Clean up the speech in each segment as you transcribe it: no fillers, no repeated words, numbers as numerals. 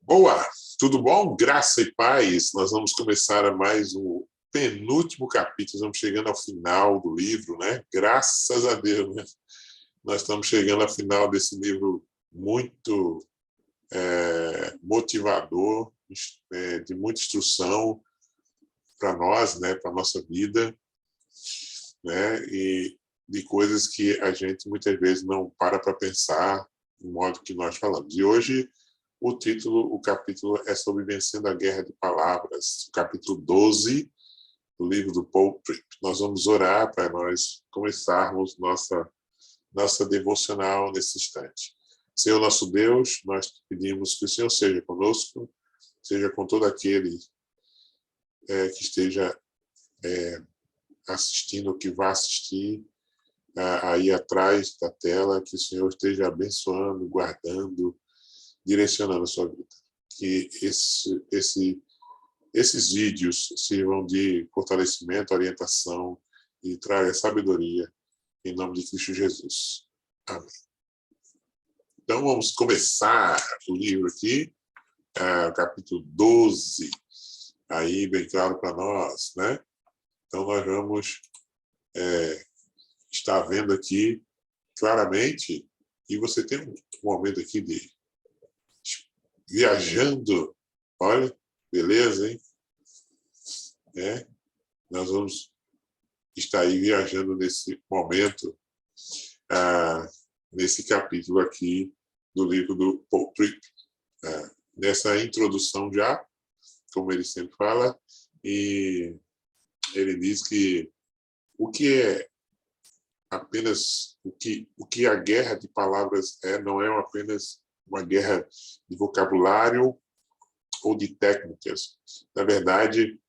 Boa! Tudo bom? Graça e paz. Nós vamos começar a mais um penúltimo capítulo. Estamos chegando ao final do livro, né? Graças a Deus, né? Nós estamos chegando ao final desse livro muito motivador, de muita instrução para nós, né? Para a nossa vida, né? E de coisas que a gente muitas vezes não para pensar no modo que nós falamos. E hoje o capítulo é sobre Vencendo a Guerra de Palavras, o capítulo 12 do livro do Paul Tripp. Nós vamos orar para nós começarmos nossa devocional nesse instante. Senhor nosso Deus, nós te pedimos que o Senhor seja conosco, seja com todo aquele que esteja assistindo, que vá assistir aí atrás da tela, que o Senhor esteja abençoando, guardando, direcionando a sua vida. Que esses vídeos sirvam de fortalecimento, orientação e tragam sabedoria em nome de Cristo Jesus. Amém. Então vamos começar o livro aqui, capítulo 12, aí bem claro para nós, né? Então nós vamos estar vendo aqui claramente, e você tem um momento aqui de viajando, olha, beleza, hein? Nós vamos estar aí viajando nesse momento, nesse capítulo aqui do livro do Paul Tripp. Nessa introdução já, como ele sempre fala, e ele diz que o que é apenas o que a guerra de palavras não é apenas uma guerra de vocabulário ou de técnicas. Na verdade,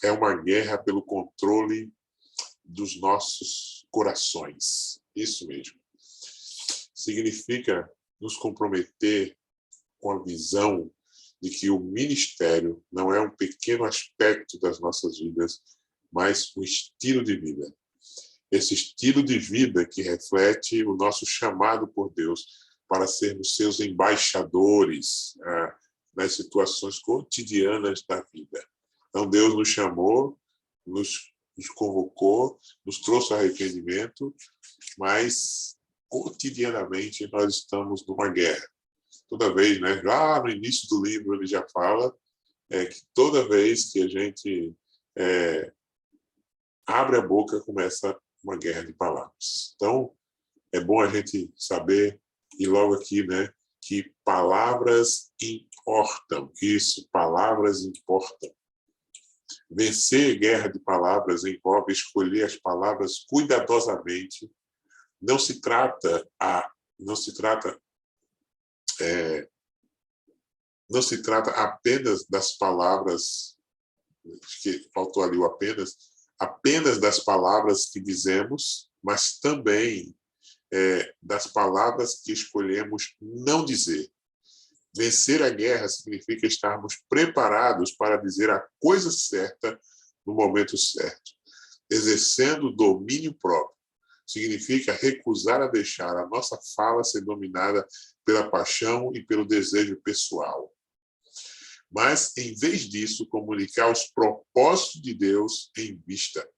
é uma guerra pelo controle dos nossos corações. Isso mesmo. Significa nos comprometer com a visão de que o ministério não é um pequeno aspecto das nossas vidas, mas um estilo de vida. Esse estilo de vida que reflete o nosso chamado por Deus para sermos seus embaixadores nas situações cotidianas da vida. Então, Deus nos chamou, nos convocou, nos trouxe arrependimento, mas cotidianamente nós estamos numa guerra. Toda vez, né? Lá no início do livro ele já fala que toda vez que a gente abre a boca, começa uma guerra de palavras. Então, é bom a gente saber, e logo aqui, né, que palavras importam. Isso, palavras importam. Vencer a guerra de palavras envolve escolher as palavras cuidadosamente. Não se trata apenas das palavras, acho que faltou ali o apenas das palavras que dizemos, mas também das palavras que escolhemos não dizer. Vencer a guerra significa estarmos preparados para dizer a coisa certa no momento certo. Exercendo domínio próprio significa recusar a deixar a nossa fala ser dominada pela paixão e pelo desejo pessoal. Mas, em vez disso, comunicar os propósitos de Deus em vista.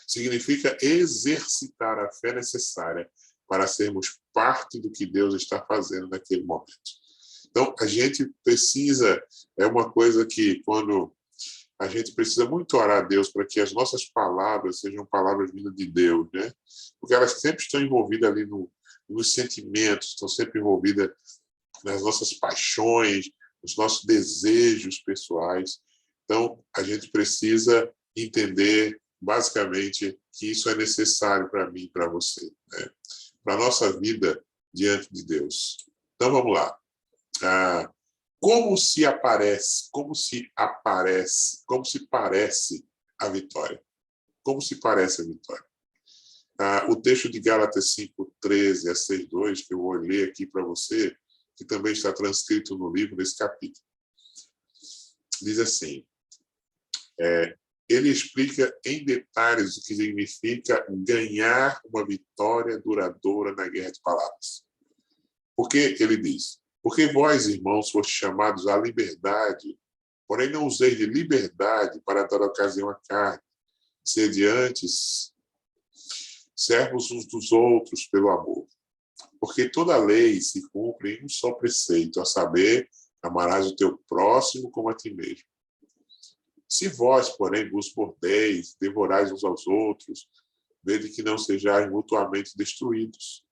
Significa exercitar a fé necessária para sermos parte do que Deus está fazendo naquele momento. Então, a gente precisa, é uma coisa que quando a gente precisa muito orar a Deus para que as nossas palavras sejam palavras vindas de Deus, né? Porque elas sempre estão envolvidas ali nos sentimentos, estão sempre envolvidas nas nossas paixões, nos nossos desejos pessoais. Então, a gente precisa entender, basicamente, que isso é necessário para mim e para você, né? Para a nossa vida diante de Deus. Então, vamos lá. Como se parece a vitória? Como se parece a vitória? O texto de Gálatas 5:13 a 6:2, que eu vou ler aqui para você, que também está transcrito no livro, nesse capítulo. Diz assim, ele explica em detalhes o que significa ganhar uma vitória duradoura na guerra de palavras. Porque ele diz, Porque vós, irmãos, fostes chamados à liberdade, porém não useis de liberdade para dar ocasião à carne. Sede antes servos uns dos outros pelo amor. Porque toda a lei se cumpre em um só preceito, a saber, amarás o teu próximo como a ti mesmo. Se vós, porém, vos mordeis, devorais uns aos outros, vede que não sejais mutuamente destruídos.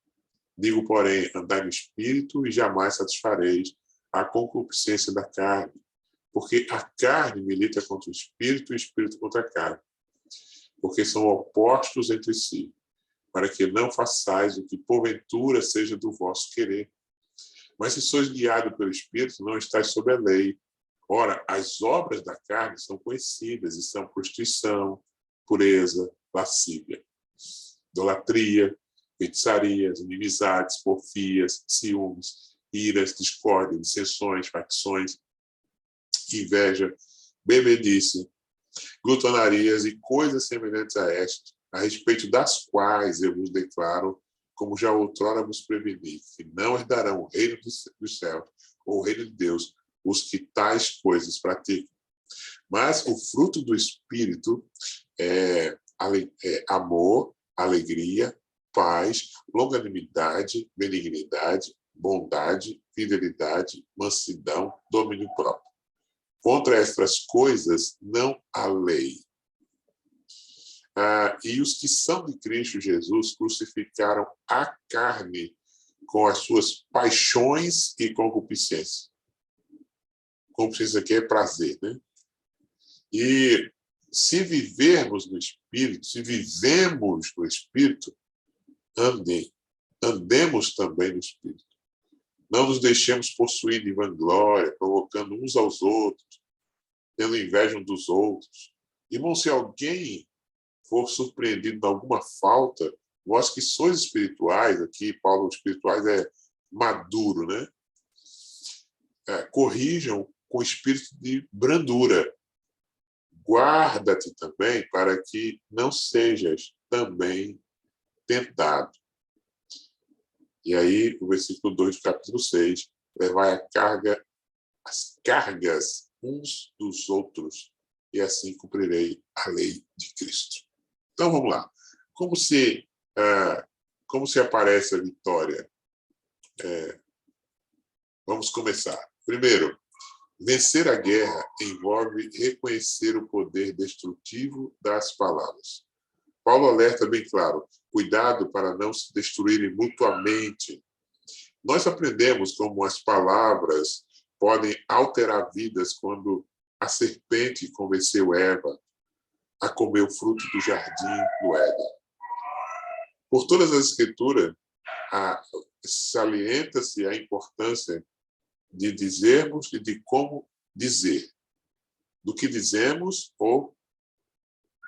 Digo, porém, andai no espírito e jamais satisfareis a concupiscência da carne, porque a carne milita contra o espírito e o espírito contra a carne, porque são opostos entre si, para que não façais o que porventura seja do vosso querer. Mas se sois guiados pelo espírito, não estáis sob a lei. Ora, as obras da carne são conhecidas e são prostituição, pureza, lascívia, idolatria, feitiçarias, inimizades, porfias, ciúmes, iras, discórdia, dissensões, facções, inveja, bebedice, glutonarias e coisas semelhantes a estas, a respeito das quais eu vos declaro, como já outrora vos preveni, que não herdarão o reino dos céus ou o reino de Deus os que tais coisas praticam. Mas o fruto do Espírito é amor, alegria, paz, longanimidade, benignidade, bondade, fidelidade, mansidão, domínio próprio. Contra estas coisas não há lei. E os que são de Cristo Jesus crucificaram a carne com as suas paixões e concupiscências. Concupiscência aqui é prazer, né? E se vivermos no Espírito, se vivemos no Espírito, andemos também no Espírito. Não nos deixemos possuir de vanglória, provocando uns aos outros, tendo inveja uns dos outros. Irmão, se alguém for surpreendido de alguma falta, vós que sois espirituais, aqui Paulo, espirituais é maduro, né? Corrijam com espírito de brandura. Guarda-te também para que não sejas também tentado. E aí, o versículo 2 do capítulo 6, levai as cargas uns dos outros, e assim cumprirei a lei de Cristo. Então, vamos lá. Como se aparece a vitória? Vamos começar. Primeiro, vencer a guerra envolve reconhecer o poder destrutivo das palavras. Paulo alerta bem claro, cuidado para não se destruírem mutuamente. Nós aprendemos como as palavras podem alterar vidas quando a serpente convenceu Eva a comer o fruto do jardim do Éden. Por todas as escrituras, salienta-se a importância de dizermos e de como dizer, do que dizemos ou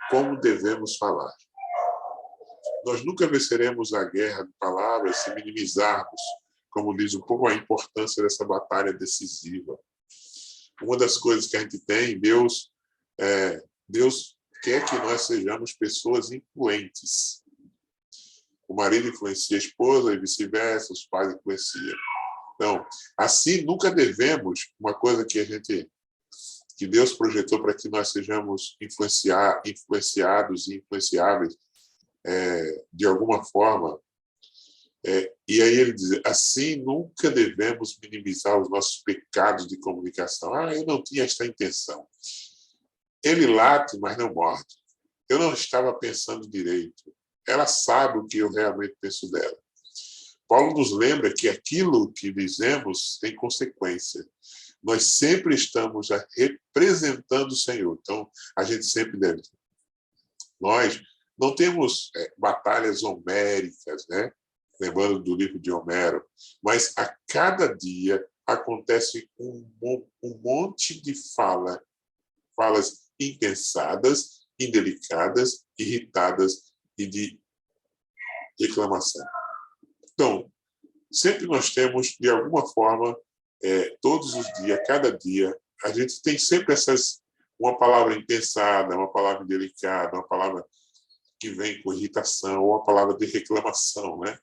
como devemos falar. Nós nunca venceremos a guerra de palavras se minimizarmos, como diz um pouco, a importância dessa batalha decisiva. Uma das coisas que a gente tem, Deus quer que nós sejamos pessoas influentes. O marido influencia a esposa e vice-versa, os pais influenciam. Então, assim, nunca devemos, uma coisa que Deus projetou para que nós sejamos influenciados e influenciáveis de alguma forma. E aí ele diz, assim, nunca devemos minimizar os nossos pecados de comunicação. Eu não tinha esta intenção. Ele late, mas não morde. Eu não estava pensando direito. Ela sabe o que eu realmente penso dela. Paulo nos lembra que aquilo que dizemos tem consequência. Nós sempre estamos representando o Senhor. Então, a gente sempre deve. Nós não temos batalhas homéricas, né? Lembrando do livro de Homero, mas a cada dia acontece um monte de falas impensadas, indelicadas, irritadas e de reclamação. Então, sempre nós temos, de alguma forma, todos os dias, cada dia, a gente tem sempre uma palavra impensada, uma palavra indelicada, uma palavra que vem com irritação, ou uma palavra de reclamação, né?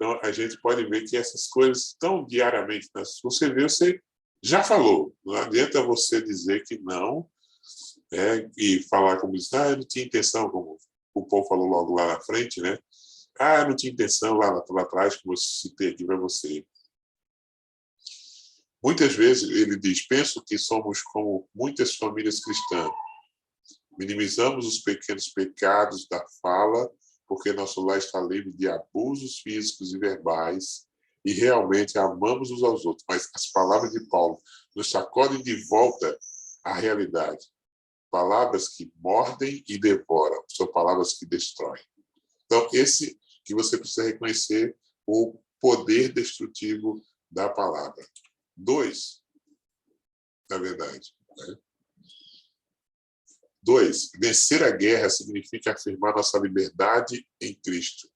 Então, a gente pode ver que essas coisas estão diariamente. Você vê, você já falou. Não adianta você dizer que não, e falar como diz, eu não tinha intenção, como o Paulo falou logo lá na frente, né? Eu não tinha intenção lá atrás, como eu citei aqui para você. Muitas vezes ele diz, penso que somos como muitas famílias cristãs. Minimizamos os pequenos pecados da fala, porque nosso lar está livre de abusos físicos e verbais, e realmente amamos uns aos outros. Mas as palavras de Paulo nos sacodem de volta à realidade. Palavras que mordem e devoram, são palavras que destroem. Então, esse que você precisa reconhecer o poder destrutivo da palavra. 2, na verdade. 2, vencer a guerra significa afirmar nossa liberdade em Cristo.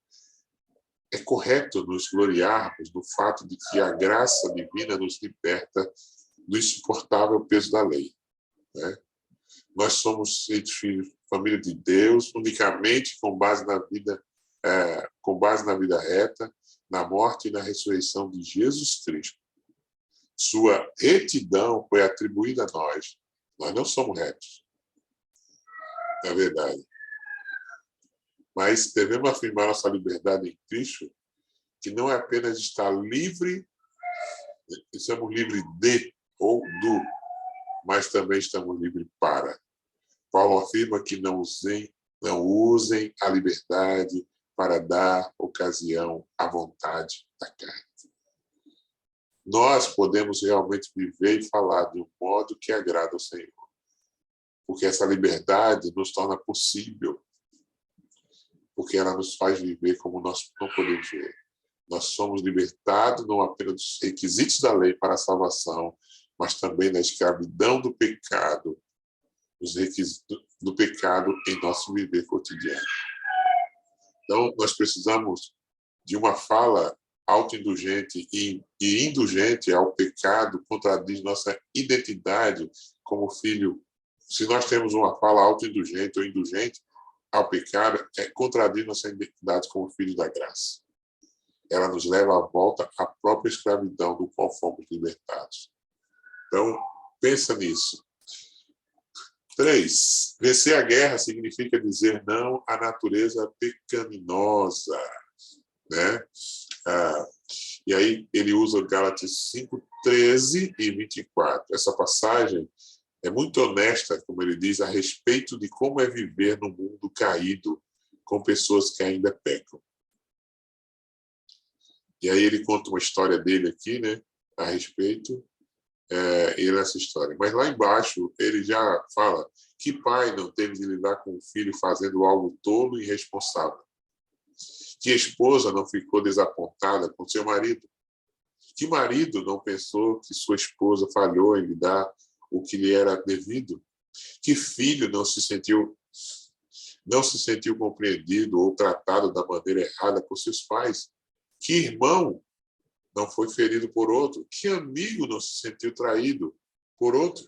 É correto nos gloriarmos no fato de que a graça divina nos liberta do insuportável peso da lei. Né? Nós somos filhos, família de Deus, unicamente com base na vida reta, na morte e na ressurreição de Jesus Cristo. Sua retidão foi atribuída a nós. Nós não somos retos. É verdade. Mas devemos afirmar nossa liberdade em Cristo, que não é apenas estar livre, estamos livres de ou do, mas também estamos livres para. Paulo afirma que não usem a liberdade para dar ocasião à vontade da carne. Nós podemos realmente viver e falar de um modo que agrada ao Senhor, porque essa liberdade nos torna possível, porque ela nos faz viver como nós não podemos viver. Nós somos libertados não apenas dos requisitos da lei para a salvação, mas também da escravidão do pecado, dos requisitos do pecado em nosso viver cotidiano. Então, nós precisamos de uma fala autoindulgente e indulgente ao pecado, contradiz nossa identidade como filho. Se nós temos uma fala autoindulgente ou indulgente ao pecado, contradiz nossa identidade como filho da graça. Ela nos leva à volta à própria escravidão do qual fomos libertados. Então, pensa nisso. 3, vencer a guerra significa dizer não à natureza pecaminosa. Né? E aí ele usa Gálatas 5:13 e 24. Essa passagem é muito honesta, como ele diz, a respeito de como é viver no mundo caído com pessoas que ainda pecam. E aí ele conta uma história dele aqui, né, a respeito essa história. Mas lá embaixo ele já fala que pai não teve de lidar com o filho fazendo algo tolo e irresponsável. Que esposa não ficou desapontada com seu marido. Que marido não pensou que sua esposa falhou em lhe dar o que lhe era devido. Que filho não se sentiu compreendido ou tratado da maneira errada por seus pais. Que irmão não foi ferido por outro. Que amigo não se sentiu traído por outro.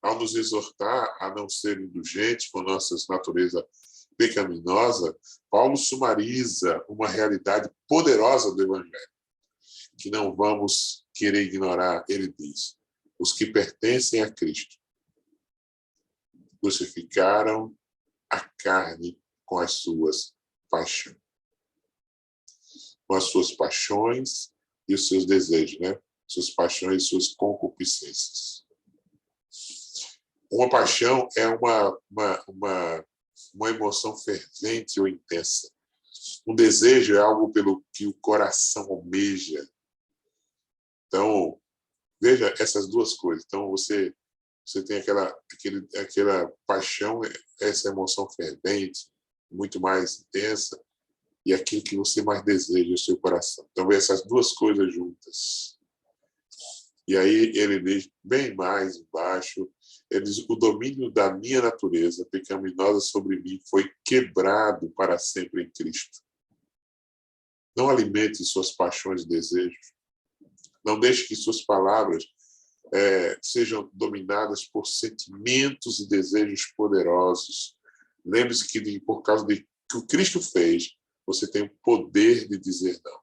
Ao nos exortar a não ser indulgentes com nossa natureza pecaminosa, Paulo sumariza uma realidade poderosa do Evangelho, que não vamos querer ignorar. Ele diz: os que pertencem a Cristo crucificaram a carne com as suas paixões. Com as suas paixões e os seus desejos, né? Suas paixões e suas concupiscências. Uma paixão é uma emoção fervente ou intensa. Um desejo é algo pelo que o coração almeja. Então, veja essas duas coisas. Então, você tem aquela paixão, essa emoção fervente, muito mais intensa, e aquilo que você mais deseja no seu coração. Então, essas duas coisas juntas. E aí ele diz, bem mais embaixo, ele diz, o domínio da minha natureza pecaminosa sobre mim foi quebrado para sempre em Cristo. Não alimente suas paixões e desejos. Não deixe que suas palavras sejam dominadas por sentimentos e desejos poderosos. Lembre-se que por causa de que o Cristo fez, você tem o poder de dizer não.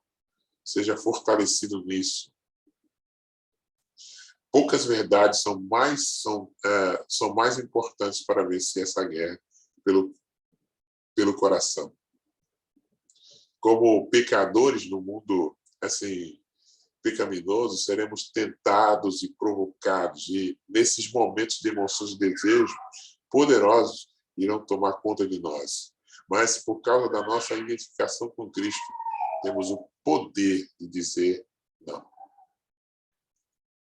Seja fortalecido nisso. Poucas verdades são mais importantes para vencer essa guerra pelo coração. Como pecadores no mundo assim pecaminoso, seremos tentados e provocados, e nesses momentos de emoções e desejos poderosos irão tomar conta de nós. Mas por causa da nossa identificação com Cristo, temos o poder de dizer não.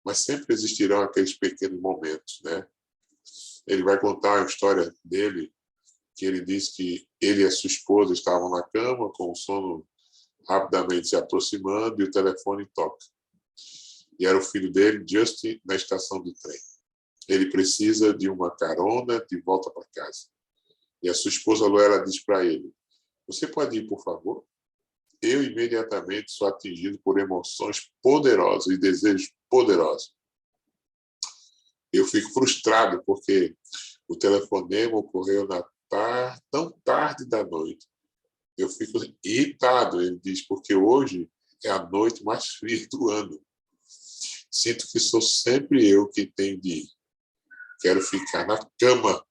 Mas sempre existirão aqueles pequenos momentos, né? Ele vai contar a história dele, que ele diz que ele e a sua esposa estavam na cama, com o sono rapidamente se aproximando, e o telefone toca. E era o filho dele, Justin, na estação do trem. Ele precisa de uma carona de volta para casa. E a sua esposa Luela diz para ele: você pode ir, por favor? Eu imediatamente sou atingido por emoções poderosas e desejos poderosos. Eu fico frustrado porque o telefonema ocorreu tão tarde da noite. Eu fico irritado, ele diz, porque hoje é a noite mais fria do ano. Sinto que sou sempre eu que tenho de ir. Quero ficar na cama.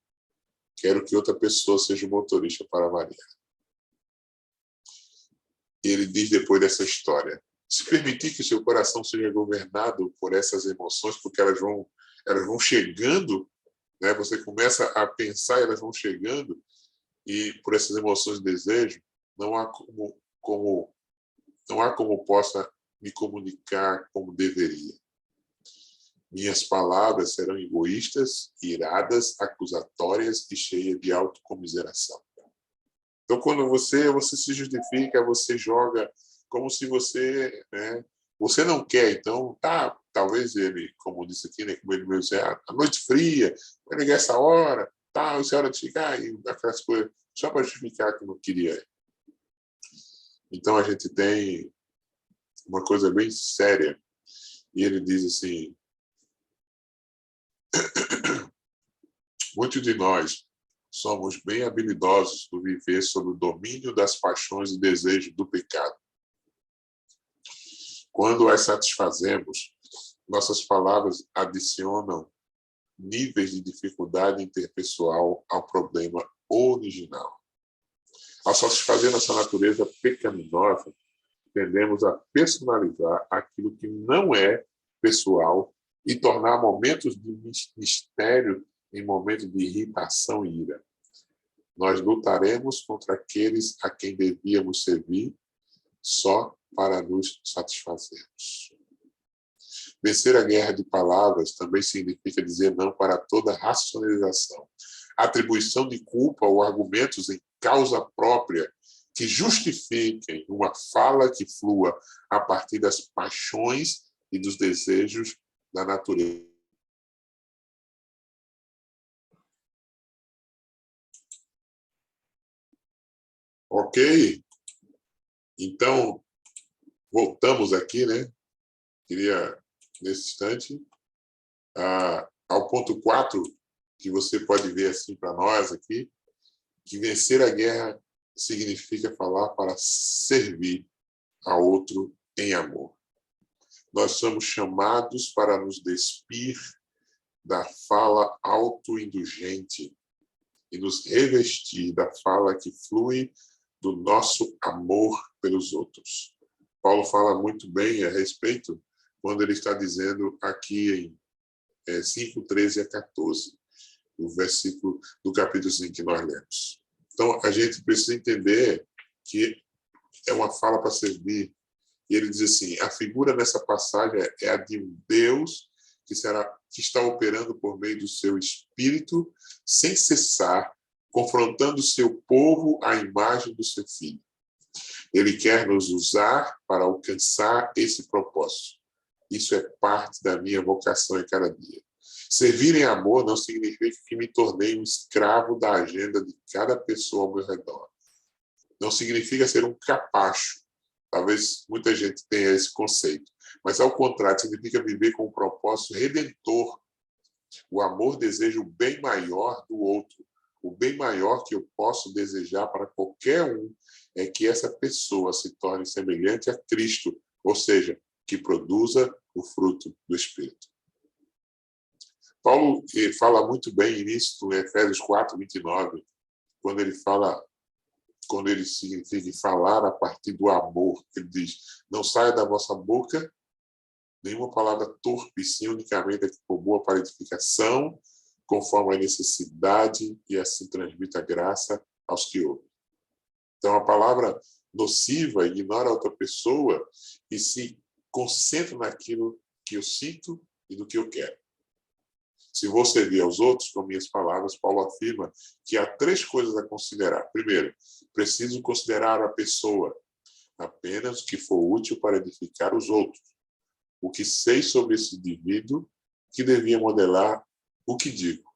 Quero que outra pessoa seja o motorista para variar. E ele diz depois dessa história: se permitir que o seu coração seja governado por essas emoções, porque elas vão chegando, né? Você começa a pensar, elas vão chegando, e por essas emoções e desejos, não há como possa me comunicar como deveria. Minhas palavras serão egoístas, iradas, acusatórias e cheias de autocomiseração. Então, quando você se justifica, você joga como se você, né, você não quer. Então, talvez ele, como disse aqui, né, como ele mesmo disse, a noite fria, vai ligar essa hora, essa hora de ficar, e aquelas coisas, só para justificar que não queria. Então, a gente tem uma coisa bem séria. E ele diz assim: muitos de nós somos bem habilidosos no viver sob o domínio das paixões e desejos do pecado. Quando as satisfazemos, nossas palavras adicionam níveis de dificuldade interpessoal ao problema original. Ao satisfazer nossa natureza pecaminosa, tendemos a personalizar aquilo que não é pessoal e tornar momentos de mistério em momentos de irritação e ira. Nós lutaremos contra aqueles a quem devíamos servir só para nos satisfazermos. Vencer a guerra de palavras também significa dizer não para toda racionalização, atribuição de culpa ou argumentos em causa própria que justifiquem uma fala que flua a partir das paixões e dos desejos da natureza. Ok? Então, voltamos aqui, né? Queria, nesse instante, ao ponto 4, que você pode ver assim para nós aqui, que vencer a guerra significa falar para servir a outro em amor. Nós somos chamados para nos despir da fala autoindulgente e nos revestir da fala que flui do nosso amor pelos outros. Paulo fala muito bem a respeito quando ele está dizendo aqui em 5, 13 a 14, o versículo do capítulo 5 que nós lemos. Então, a gente precisa entender que é uma fala para servir. E ele diz assim: a figura nessa passagem é a de um Deus que está operando por meio do seu Espírito, sem cessar, confrontando o seu povo à imagem do seu Filho. Ele quer nos usar para alcançar esse propósito. Isso é parte da minha vocação em cada dia. Servir em amor não significa que me tornei um escravo da agenda de cada pessoa ao meu redor. Não significa ser um capacho. Talvez muita gente tenha esse conceito. Mas, ao contrário, significa viver com um propósito redentor. O amor deseja o bem maior do outro, O bem maior que eu posso desejar para qualquer um é que essa pessoa se torne semelhante a Cristo, ou seja, que produza o fruto do Espírito. Paulo fala muito bem nisso no Efésios 4:29, quando ele significa falar a partir do amor. Ele diz: não saia da vossa boca nenhuma palavra torpe, sim unicamente a que for boa para edificação, conforme a necessidade, e assim transmita graça aos que ouvem. Então, a palavra nociva ignora a outra pessoa e se concentra naquilo que eu sinto e do que eu quero. Se vou servir aos outros, com minhas palavras, Paulo afirma que há 3 coisas a considerar. Primeiro, preciso considerar a pessoa apenas o que for útil para edificar os outros. O que sei sobre esse indivíduo que devia modelar o que digo.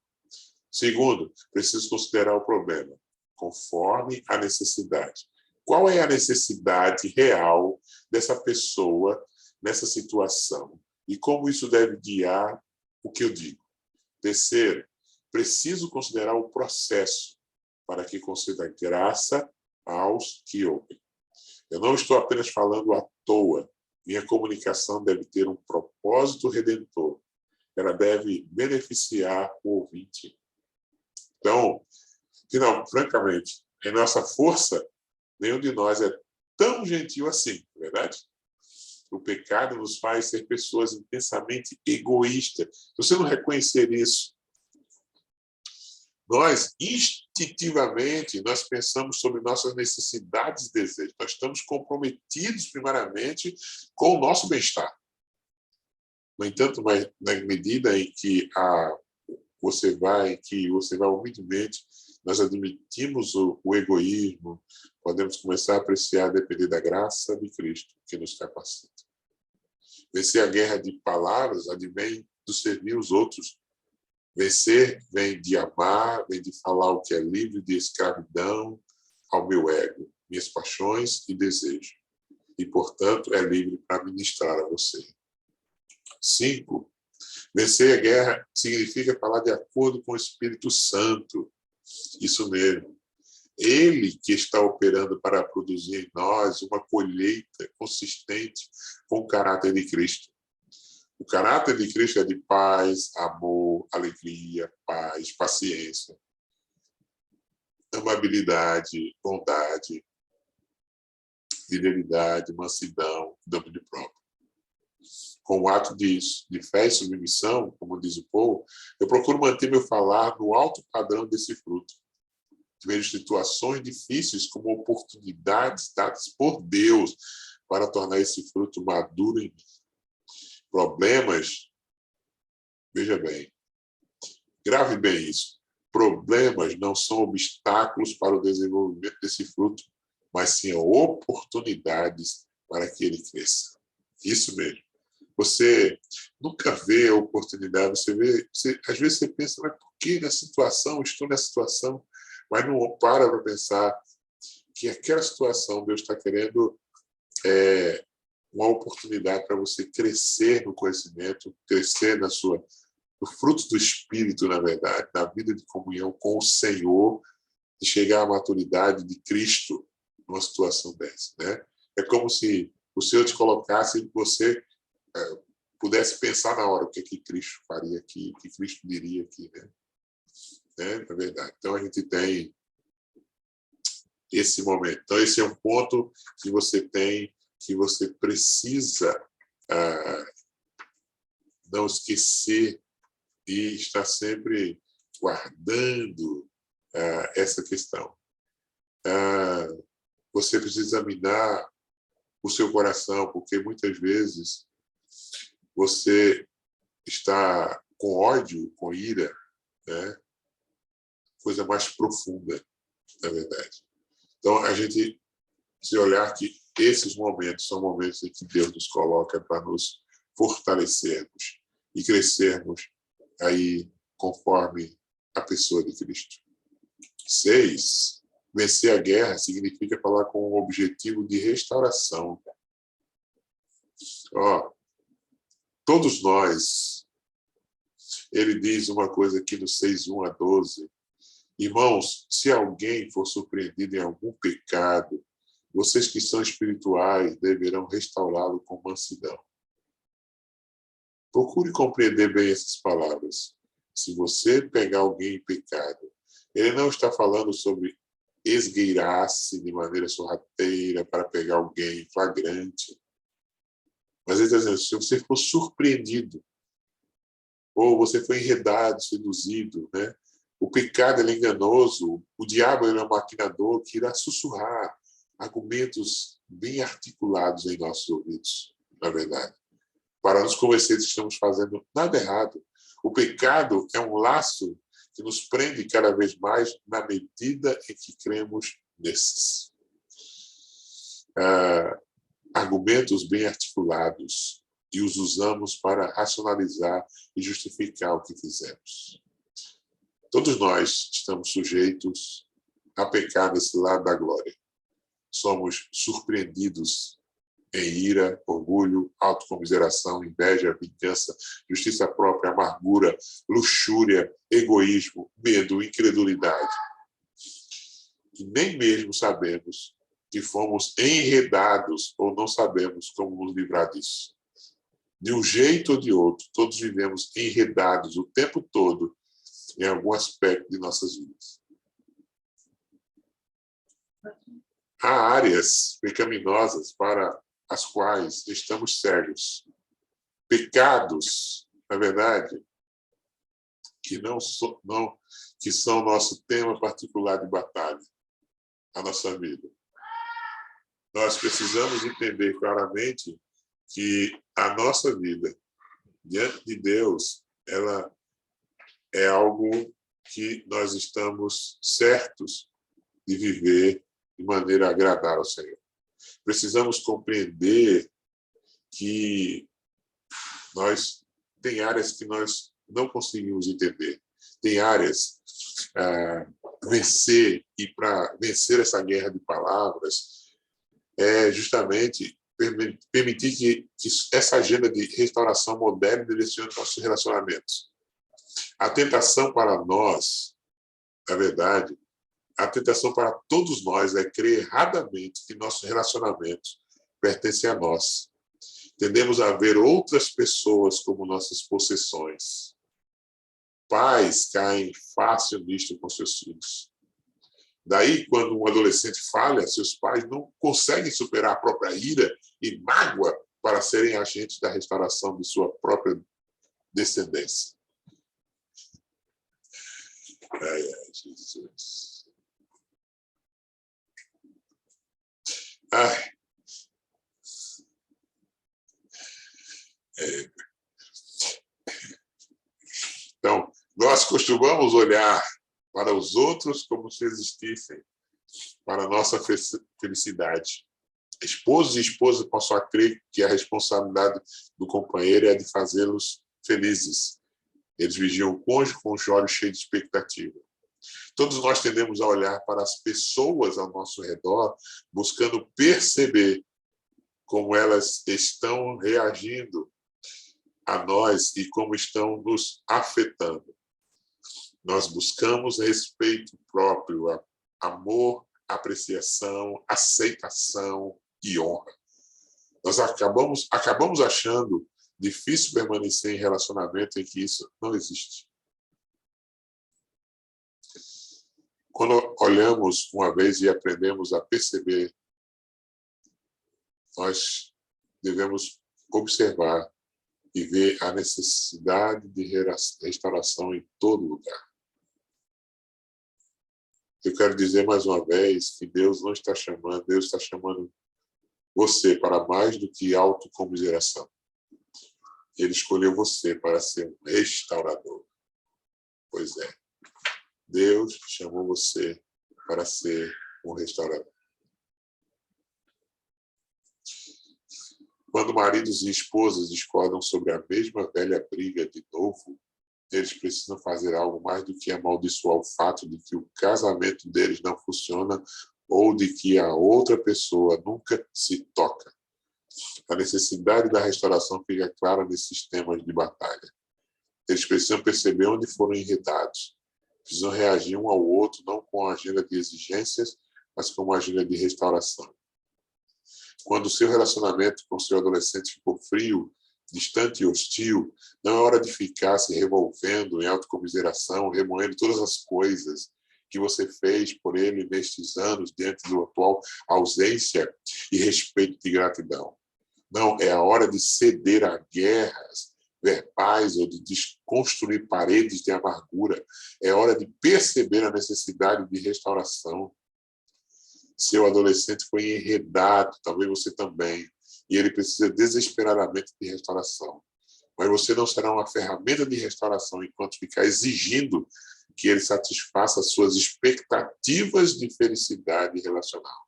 Segundo, preciso considerar o problema, conforme a necessidade. Qual é a necessidade real dessa pessoa nessa situação? E como isso deve guiar o que eu digo? Terceiro, preciso considerar o processo para que conceda graça aos que ouvem. Eu não estou apenas falando à toa. Minha comunicação deve ter um propósito redentor. Ela deve beneficiar o ouvinte. Então, francamente, em nossa força, nenhum de nós é tão gentil assim, não é verdade? O pecado nos faz ser pessoas intensamente egoístas. Se você não reconhecer isso, nós, instintivamente, nós pensamos sobre nossas necessidades e desejos. Nós estamos comprometidos, primeiramente, com o nosso bem-estar. No entanto, na medida em que você vai humildemente, nós admitimos o egoísmo, podemos começar a apreciar, a depender da graça de Cristo, que nos capacita. Vencer a guerra de palavras advém do servir os outros. Vencer vem de amar, vem de falar o que é livre de escravidão ao meu ego, minhas paixões e desejos. E, portanto, é livre para ministrar a você. 5. Vencer a guerra significa falar de acordo com o Espírito Santo. Isso mesmo. Ele que está operando para produzir em nós uma colheita consistente com o caráter de Cristo. O caráter de Cristo é de paz, amor, alegria, paz, paciência, amabilidade, bondade, fidelidade, mansidão, domínio próprio. Com o ato de fé e submissão, como diz o povo, eu procuro manter meu falar no alto padrão desse fruto. Vejo situações difíceis como oportunidades dadas por Deus para tornar esse fruto maduro em mim. Problemas, veja bem, grave bem isso. Problemas não são obstáculos para o desenvolvimento desse fruto, mas sim oportunidades para que ele cresça. Isso mesmo. Você nunca vê a oportunidade, às vezes você pensa, mas por que estou nessa situação, mas não para pensar que aquela situação Deus está querendo uma oportunidade para você crescer no conhecimento, crescer no fruto do Espírito, na verdade, na vida de comunhão com o Senhor, de chegar à maturidade de Cristo numa situação dessa, né? É como se o Senhor te colocasse e você pudesse pensar na hora o que Cristo faria aqui, o que Cristo diria aqui, né? Na verdade. Então, a gente tem esse momento. Então, esse é um ponto que você tem, que você precisa não esquecer e estar sempre guardando essa questão. Você precisa examinar o seu coração, porque muitas vezes você está com ódio, com ira, né? Coisa mais profunda, na verdade. Então, a gente se olhar que esses momentos são momentos em que Deus nos coloca para nos fortalecermos e crescermos aí conforme a pessoa de Cristo. 6. Vencer a guerra significa falar com o objetivo de restauração. Todos nós, ele diz uma coisa aqui no 6:1 a 12, Irmãos, se alguém for surpreendido em algum pecado, vocês que são espirituais deverão restaurá-lo com mansidão. Procure compreender bem essas palavras. Se você pegar alguém em pecado, ele não está falando sobre esgueirar-se de maneira sorrateira para pegar alguém em flagrante. Mas ele está dizendo, se você for surpreendido, ou você foi enredado, seduzido, né? O pecado é enganoso, o diabo é um maquinador que irá sussurrar argumentos bem articulados em nossos ouvidos, na verdade, para nos convencer que estamos fazendo nada errado. O pecado é um laço que nos prende cada vez mais na medida em que cremos nesses argumentos bem articulados e os usamos para racionalizar e justificar o que fizemos. Todos nós estamos sujeitos a pecar nesse lado da glória. Somos surpreendidos em ira, orgulho, autocomiseração, inveja, vingança, justiça própria, amargura, luxúria, egoísmo, medo, incredulidade. E nem mesmo sabemos que fomos enredados ou não sabemos como nos livrar disso. De um jeito ou de outro, todos vivemos enredados o tempo todo em algum aspecto de nossas vidas. Há áreas pecaminosas para as quais estamos cegos. Pecados, na verdade, que são nosso tema particular de batalha, a nossa vida. Nós precisamos entender claramente que a nossa vida diante de Deus, ela é algo que nós estamos certos de viver de maneira a agradar ao Senhor. Precisamos compreender que tem áreas que nós não conseguimos entender. Tem áreas vencer, e para vencer essa guerra de palavras é justamente permitir que essa agenda de restauração moderne direcione nossos relacionamentos. A tentação para nós, na verdade, a tentação para todos nós é crer erradamente que nossos relacionamentos pertencem a nós. Tendemos a ver outras pessoas como nossas possessões. Pais caem fácil nisto com seus filhos. Daí, quando um adolescente falha, seus pais não conseguem superar a própria ira e mágoa para serem agentes da restauração de sua própria descendência. Ai, Jesus. Ai. Então, nós costumamos olhar para os outros como se existissem para a nossa felicidade. Esposos e esposas passam a crer que a responsabilidade do companheiro é de fazê-los felizes. Eles vigiam o cônjuge com os olhos cheios de expectativa. Todos nós tendemos a olhar para as pessoas ao nosso redor, buscando perceber como elas estão reagindo a nós e como estão nos afetando. Nós buscamos respeito próprio, amor, apreciação, aceitação e honra. Nós acabamos achando difícil permanecer em relacionamento em que isso não existe. Quando olhamos uma vez e aprendemos a perceber, nós devemos observar e ver a necessidade de restauração em todo lugar. Eu quero dizer mais uma vez que Deus não está chamando, Deus está chamando você para mais do que autocomiseração. Ele escolheu você para ser um restaurador. Pois é. Deus chamou você para ser um restaurador. Quando maridos e esposas discordam sobre a mesma velha briga de novo, eles precisam fazer algo mais do que amaldiçoar o fato de que o casamento deles não funciona ou de que a outra pessoa nunca se toca. A necessidade da restauração fica clara nesses temas de batalha. Eles precisam perceber onde foram enredados Precisam reagir um ao outro, não com a agenda de exigências, mas com uma agenda de restauração. Quando o seu relacionamento com o seu adolescente ficou frio, distante e hostil, não é hora de ficar se revolvendo em autocomiseração, remoendo todas as coisas que você fez por ele nestes anos, diante da atual ausência e respeito de gratidão. Não, é a hora de ceder a guerras verbais ou de desconstruir paredes de amargura. É hora de perceber a necessidade de restauração. Seu adolescente foi enredado, talvez você também, e ele precisa desesperadamente de restauração. Mas você não será uma ferramenta de restauração enquanto ficar exigindo que ele satisfaça as suas expectativas de felicidade relacional.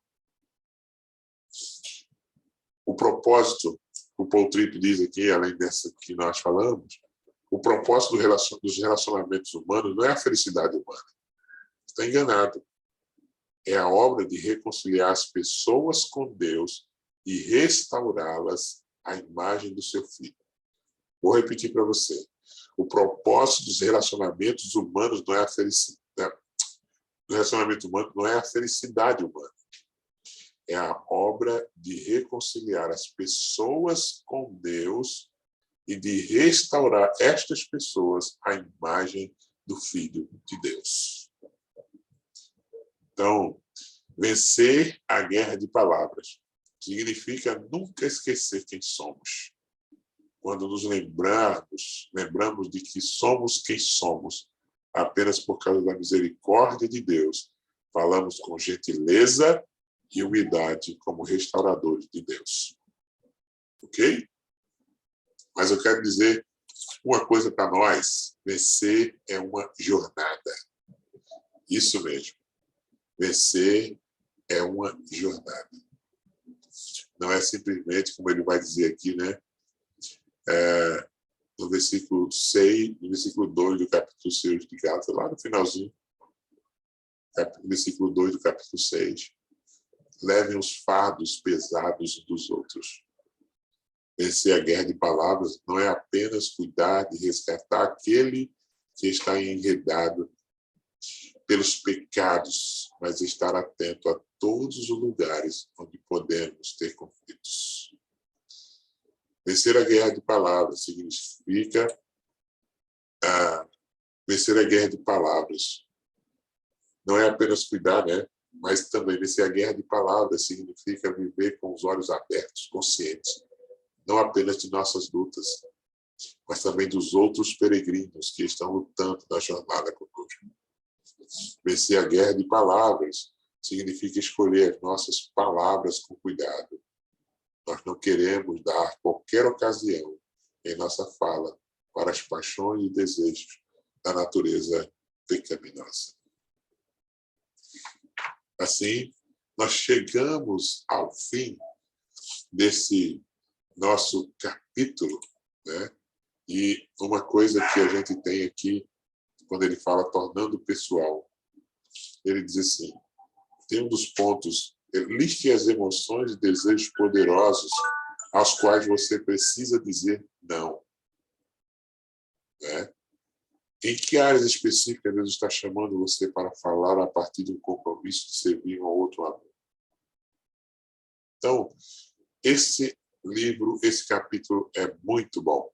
O propósito, o Paul Tripp diz aqui, além dessa que nós falamos, o propósito dos relacionamentos humanos não é a felicidade humana. Está enganado. É a obra de reconciliar as pessoas com Deus e restaurá-las à imagem do seu Filho. Vou repetir para você. O propósito dos relacionamentos humanos não é a felicidade. Do relacionamento humano não é a felicidade humana. É a obra de reconciliar as pessoas com Deus e de restaurar estas pessoas à imagem do Filho de Deus. Então, vencer a guerra de palavras significa nunca esquecer quem somos. Quando nos lembramos de que somos quem somos, apenas por causa da misericórdia de Deus, falamos com gentileza e humildade como restauradores de Deus. Ok? Mas eu quero dizer uma coisa para nós: vencer é uma jornada. Isso mesmo. Vencer é uma jornada. Não é simplesmente, como ele vai dizer aqui, né? No versículo 6, no versículo 2 do capítulo 6 de Gálatas, lá no finalzinho, versículo 2 do capítulo 6. Levem os fardos pesados dos outros. Vencer a guerra de palavras não é apenas cuidar de resgatar aquele que está enredado pelos pecados, mas estar atento a todos os lugares onde podemos ter conflitos. Vencer a guerra de palavras significa vencer a guerra de palavras. Não é apenas cuidar, né? Mas também vencer a guerra de palavras significa viver com os olhos abertos, conscientes, não apenas de nossas lutas, mas também dos outros peregrinos que estão lutando na jornada conosco. Vencer a guerra de palavras significa escolher as nossas palavras com cuidado. Nós não queremos dar qualquer ocasião em nossa fala para as paixões e desejos da natureza pecaminosa. Assim, nós chegamos ao fim desse nosso capítulo, né? E uma coisa que a gente tem aqui, quando ele fala tornando pessoal, ele diz assim, tem um dos pontos, liste as emoções e desejos poderosos aos quais você precisa dizer não. Né? Em que áreas específicas Deus está chamando você para falar a partir do compromisso de servir um ao outro amor? Então, esse livro, esse capítulo é muito bom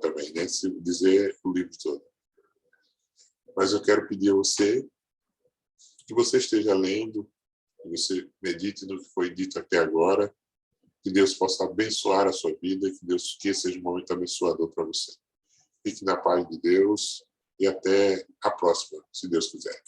também, né? Se dizer o livro todo. Mas eu quero pedir a você que você esteja lendo, que você medite no que foi dito até agora, que Deus possa abençoar a sua vida, que esse seja um momento abençoador para você. Fique na paz de Deus e até a próxima, se Deus quiser.